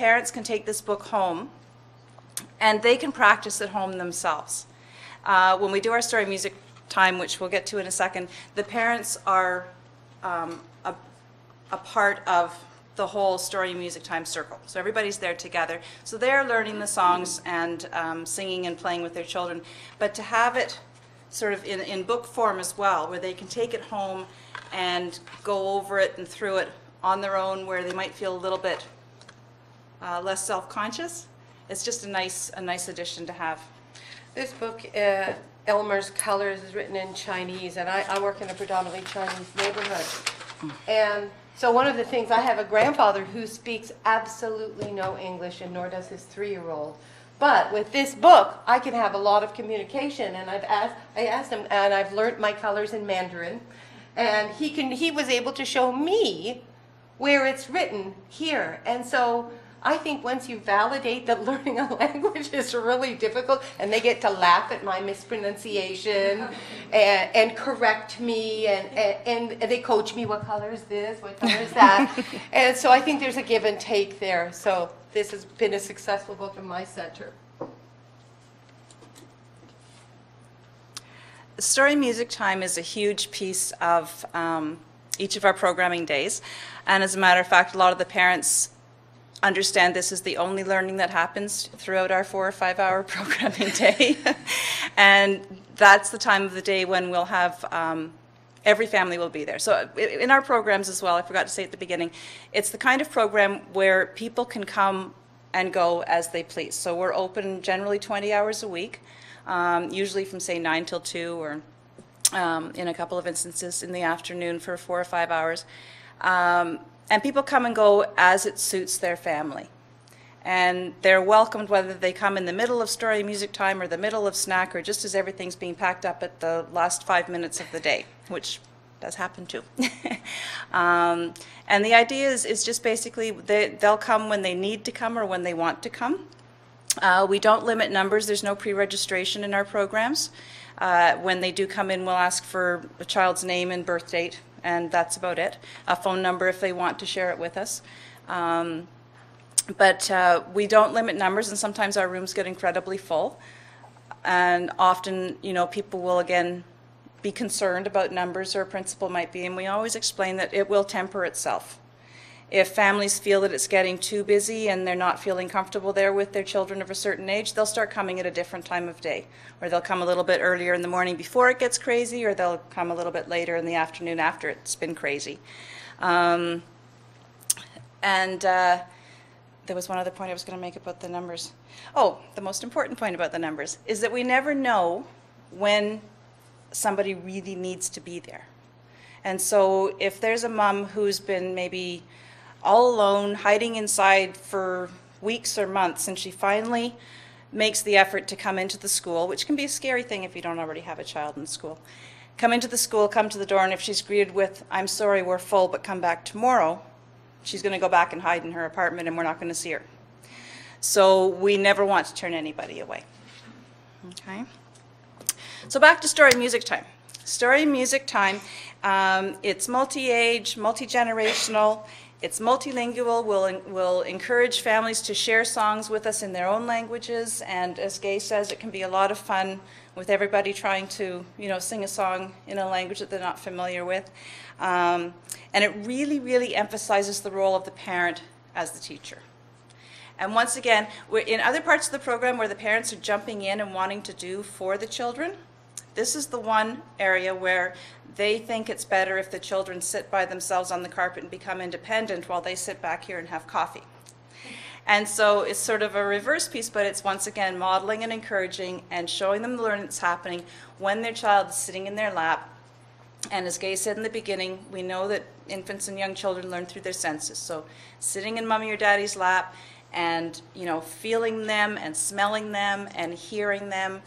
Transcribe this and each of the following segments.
parents can take this book home and they can practice at home themselves. When we do our story music time, which we'll get to in a second, the parents are a part of the whole story music time circle. So everybody's there together. So they're learning the songs and singing and playing with their children. But to have it sort of in book form as well, where they can take it home and go over it and through it on their own, where they might feel a little bit less self-conscious, it's just a nice addition to have. This book, Elmer's Colors, is written in Chinese, and I work in a predominantly Chinese neighborhood. And so one of the things, I have a grandfather who speaks absolutely no English, and nor does his 3-year-old. But with this book, I can have a lot of communication, and I asked him, and I've learned my colors in Mandarin, and he was able to show me where it's written here. And so I think once you validate that learning a language is really difficult, and they get to laugh at my mispronunciation and correct me, and they coach me, what color is this, what color is that. And so I think there's a give and take there. So this has been a successful book in my center. Story music time is a huge piece of each of our programming days. And as a matter of fact, a lot of the parents understand this is the only learning that happens throughout our 4 or 5 hour programming day. And that's the time of the day when we'll have, every family will be there. So in our programs as well, I forgot to say at the beginning, it's the kind of program where people can come and go as they please. So we're open generally 20 hours a week, usually from say 9 till 2, or in a couple of instances in the afternoon for 4 or 5 hours. And people come and go as it suits their family. And they're welcomed whether they come in the middle of story music time or the middle of snack, or just as everything's being packed up at the last 5 minutes of the day, which does happen too. And the idea is just basically they'll come when they need to come or when they want to come. We don't limit numbers. There's no pre-registration in our programs. When they do come in, we'll ask for a child's name and birth date, and that's about it. A phone number if they want to share it with us. But we don't limit numbers, and sometimes our rooms get incredibly full. And often, you know, people will again be concerned about numbers, or a principal might be, and we always explain that it will temper itself. If families feel that it's getting too busy and they're not feeling comfortable there with their children of a certain age, they'll start coming at a different time of day. Or they'll come a little bit earlier in the morning before it gets crazy, or they'll come a little bit later in the afternoon after it's been crazy. There was one other point I was going to make about the numbers. Oh, the most important point about the numbers is that we never know when somebody really needs to be there. And so if there's a mom who's been maybe all alone, hiding inside for weeks or months, and she finally makes the effort to come into the school, which can be a scary thing if you don't already have a child in school. Come into the school, come to the door, and if she's greeted with, "I'm sorry, we're full, but come back tomorrow," she's going to go back and hide in her apartment, and we're not going to see her. So we never want to turn anybody away. Okay. So back to story music time. Story music time, it's multi-age, multi-generational, it's multilingual. We'll encourage families to share songs with us in their own languages, and as Gay says, it can be a lot of fun with everybody trying to, you know, sing a song in a language that they're not familiar with. And it really, really emphasizes the role of the parent as the teacher. And once again, we're in other parts of the program where the parents are jumping in and wanting to do for the children, this is the one area where they think it's better if the children sit by themselves on the carpet and become independent while they sit back here and have coffee. And so it's sort of a reverse piece, but it's once again modeling and encouraging and showing them the learning that's happening when their child is sitting in their lap. And as Gay said in the beginning, we know that infants and young children learn through their senses. So sitting in mommy or daddy's lap and, you know, feeling them and smelling them and hearing them,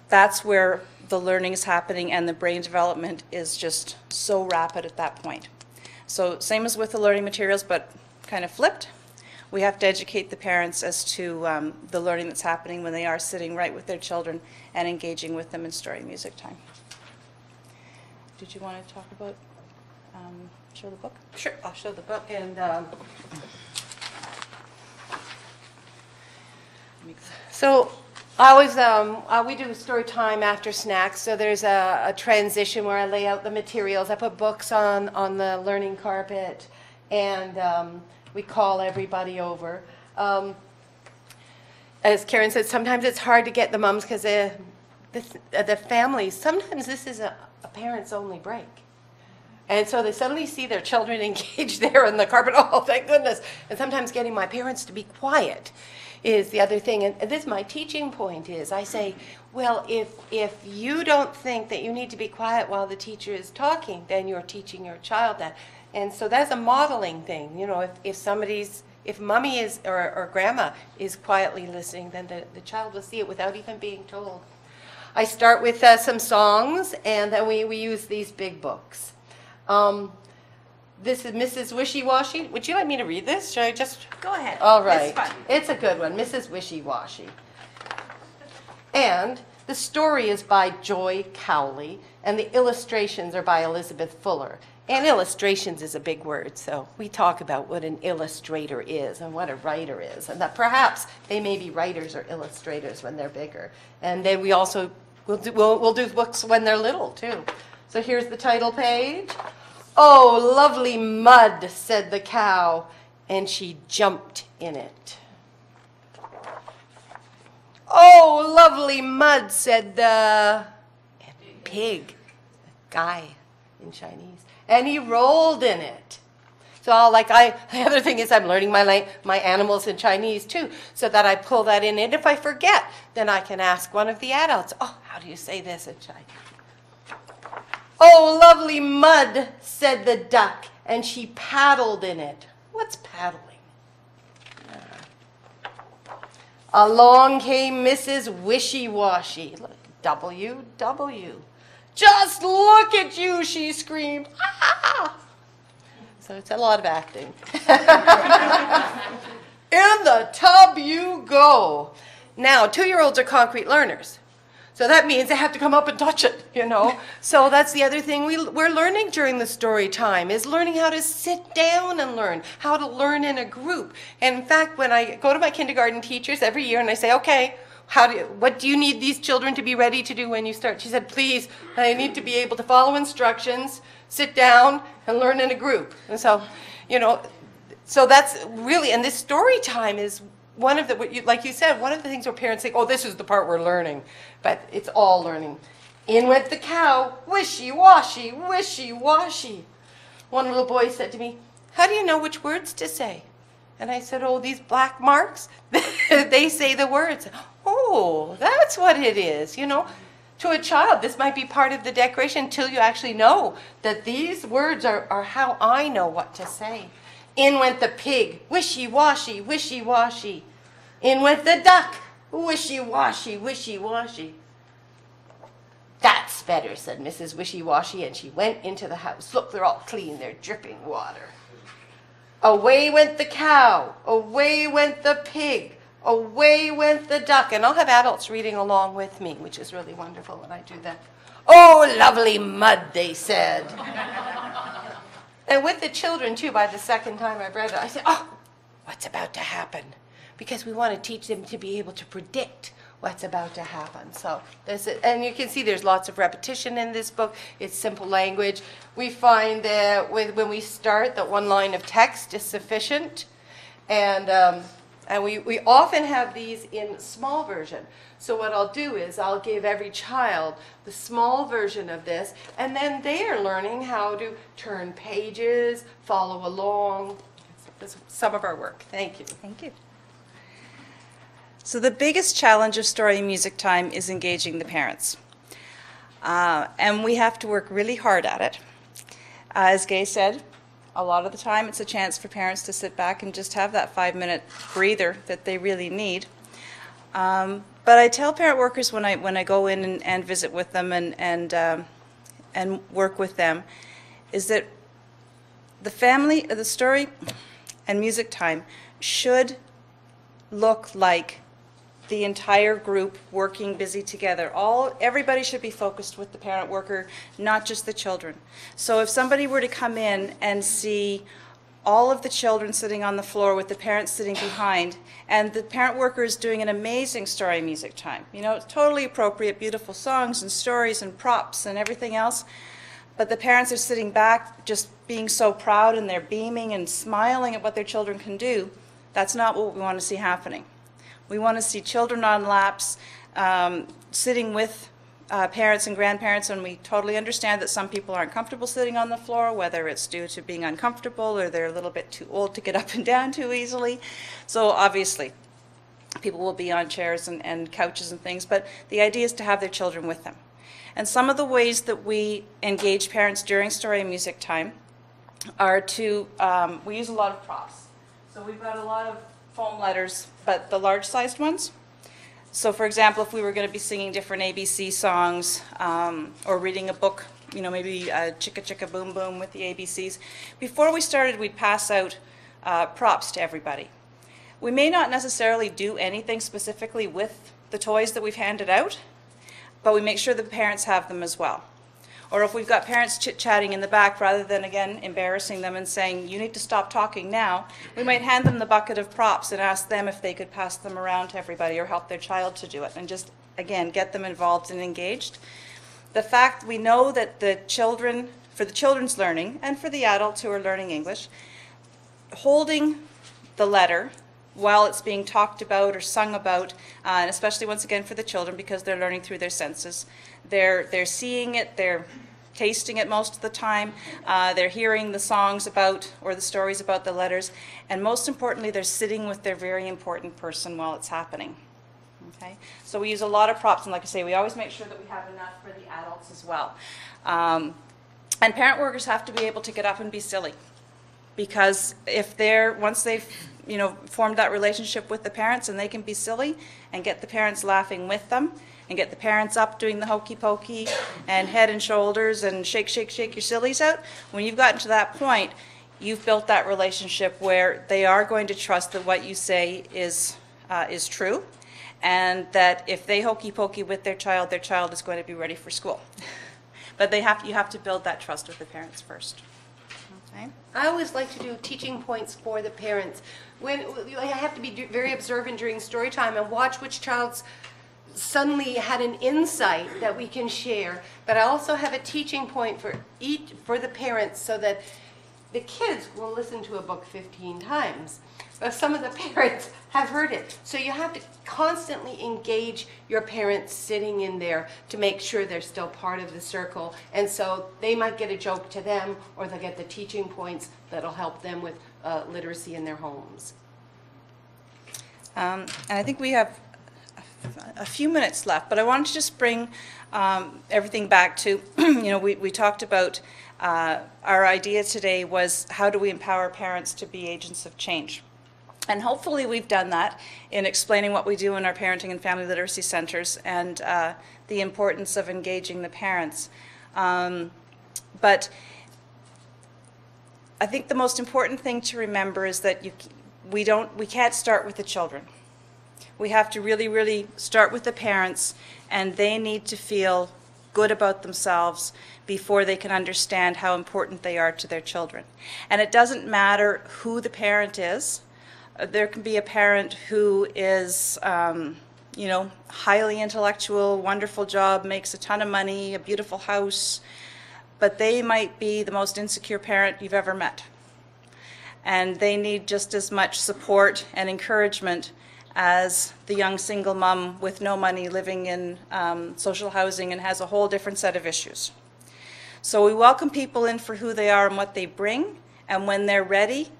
that's where the learning is happening, and the brain development is just so rapid at that point. So same as with the learning materials, but kind of flipped. We have to educate the parents as to the learning that's happening when they are sitting right with their children and engaging with them in story music time. Did you want to talk about, show the book? Sure, I'll show the book. And So I always, we do story time after snacks, so there's a transition where I lay out the materials. I put books on the learning carpet, and we call everybody over. As Karen said, sometimes it's hard to get the mums because the families, sometimes this is a parent's only break. And so they suddenly see their children engaged there on the carpet. Oh, thank goodness. And sometimes getting my parents to be quiet is the other thing. And this, my teaching point is, I say, well, if you don't think that you need to be quiet while the teacher is talking, then you're teaching your child that. And so that's a modeling thing. You know, if mommy is, or grandma is quietly listening, then the child will see it without even being told. I start with some songs, and then we use these big books. This is Mrs. Wishy-Washy. Would you like me to read this? Should I just? Go ahead. All right. It's fun. It's a good one, Mrs. Wishy-Washy. And the story is by Joy Cowley, and the illustrations are by Elizabeth Fuller. And illustrations is a big word, so we talk about what an illustrator is and what a writer is, and that perhaps they may be writers or illustrators when they're bigger. And then we also we'll do books when they're little too. So here's the title page. Oh, lovely mud, said the cow, and she jumped in it. Oh, lovely mud, said the pig, guy in Chinese, and he rolled in it. So the other thing is I'm learning my animals in Chinese too, so that I pull that in. And if I forget, then I can ask one of the adults, oh, how do you say this in Chinese? Oh, lovely mud, said the duck, and she paddled in it. What's paddling? Along came Mrs. Wishy-Washy. Look, W-W. Just look at you, she screamed. Ah! So it's a lot of acting. In the tub you go. Now, 2-year-olds are concrete learners. So that means they have to come up and touch it, you know. So that's the other thing we're learning during the story time, is learning how to sit down and learn, how to learn in a group. And in fact, when I go to my kindergarten teachers every year and I say, okay, what do you need these children to be ready to do when you start? She said, please, I need to be able to follow instructions, sit down, and learn in a group. And so, you know, so that's really, and this story time is one of the, like you said, one of the things where parents think, oh, this is the part we're learning. But it's all learning. In went the cow, wishy-washy, wishy-washy. One little boy said to me, how do you know which words to say? And I said, oh, these black marks, they say the words. Oh, that's what it is, you know. To a child, this might be part of the decoration until you actually know that these words are how I know what to say. In went the pig, wishy-washy, wishy-washy. In went the duck, wishy-washy, wishy-washy. That's better, said Mrs. Wishy-Washy, and she went into the house. Look, they're all clean, they're dripping water. Away went the cow, away went the pig, away went the duck. And I'll have adults reading along with me, which is really wonderful when I do that. Oh, lovely mud, they said. And with the children, too, by the second time I've read it, I said, oh, what's about to happen? Because we want to teach them to be able to predict what's about to happen. So, and you can see there's lots of repetition in this book. It's simple language. We find that when we start, that one line of text is sufficient. And we often have these in small version. So what I'll do is I'll give every child the small version of this, and then they are learning how to turn pages, follow along. That's some of our work. Thank you. Thank you. So the biggest challenge of story and music time is engaging the parents. And we have to work really hard at it. As Gay said, a lot of the time it's a chance for parents to sit back and just have that 5-minute breather that they really need. But I tell parent workers when I go in and visit with them and work with them, is that the story and music time should look like the entire group working busy together. Everybody should be focused with the parent worker, not just the children. So if somebody were to come in and see all of the children sitting on the floor with the parents sitting behind, and the parent worker is doing an amazing story music time. You know, it's totally appropriate, beautiful songs and stories and props and everything else, but the parents are sitting back just being so proud, and they're beaming and smiling at what their children can do. That's not what we want to see happening. We want to see children on laps, sitting with parents and grandparents, and we totally understand that some people aren't comfortable sitting on the floor, whether it's due to being uncomfortable or they're a little bit too old to get up and down too easily. So obviously, people will be on chairs and couches and things, but the idea is to have their children with them. And some of the ways that we engage parents during story and music time are to, we use a lot of props. So we've got a lot of foam letters, but the large-sized ones. So for example, if we were going to be singing different ABC songs or reading a book, you know, maybe Chicka Chicka Boom Boom with the ABCs, before we started, we'd pass out props to everybody. We may not necessarily do anything specifically with the toys that we've handed out, but we make sure the parents have them as well. Or if we've got parents chit-chatting in the back, rather than, again, embarrassing them and saying, you need to stop talking now, we might hand them the bucket of props and ask them if they could pass them around to everybody or help their child to do it, and just, again, get them involved and engaged. The fact we know that the children, for the children's learning, and for the adults who are learning English, holding the letter while it's being talked about or sung about, and especially once again for the children because they're learning through their senses. They're seeing it, they're tasting it most of the time, they're hearing the songs about or the stories about the letters, and most importantly, they're sitting with their very important person while it's happening. Okay? So we use a lot of props, and like I say, we always make sure that we have enough for the adults as well. And parent workers have to be able to get up and be silly, because if once they've formed that relationship with the parents, and they can be silly and get the parents laughing with them and get the parents up doing the hokey pokey and head and shoulders and shake, shake, shake your sillies out. When you've gotten to that point, you've built that relationship where they are going to trust that what you say is true, and that if they hokey pokey with their child is going to be ready for school. But you have to build that trust with the parents first. Okay. I always like to do teaching points for the parents. I have to be very observant during story time and watch which child's suddenly had an insight that we can share. But I also have a teaching point for the parents, so that the kids will listen to a book 15 times. But some of the parents have heard it. So you have to constantly engage your parents sitting in there to make sure they're still part of the circle. And so they might get a joke to them, or they'll get the teaching points that'll help them with literacy in their homes. And I think we have a few minutes left, but I wanted to just bring everything back to, we talked about our idea today was how do we empower parents to be agents of change. And hopefully we've done that in explaining what we do in our parenting and family literacy centers and the importance of engaging the parents. But I think the most important thing to remember is that we can't start with the children. We have to really, really start with the parents, and they need to feel good about themselves before they can understand how important they are to their children. And it doesn't matter who the parent is. There can be a parent who is, highly intellectual, wonderful job, makes a ton of money, a beautiful house, but they might be the most insecure parent you've ever met. And they need just as much support and encouragement as the young single mom with no money living in social housing and has a whole different set of issues. So we welcome people in for who they are and what they bring, and when they're ready,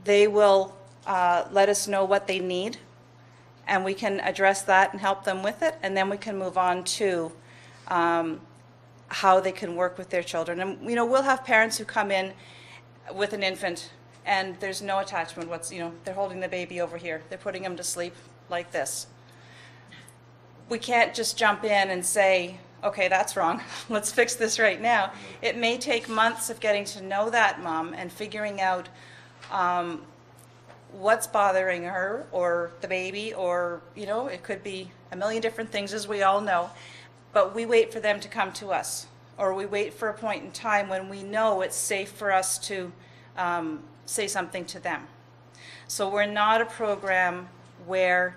they will let us know what they need, and we can address that and help them with it, and then we can move on to how they can work with their children. And we'll have parents who come in with an infant and there's no attachment. They're holding the baby over here, they're putting him to sleep like this. We can't just jump in and say, okay, that's wrong, let's fix this right now. It may take months of getting to know that mom and figuring out what's bothering her or the baby, or it could be a million different things, as we all know. But we wait for them to come to us, or we wait for a point in time when we know it's safe for us to say something to them. So we're not a program where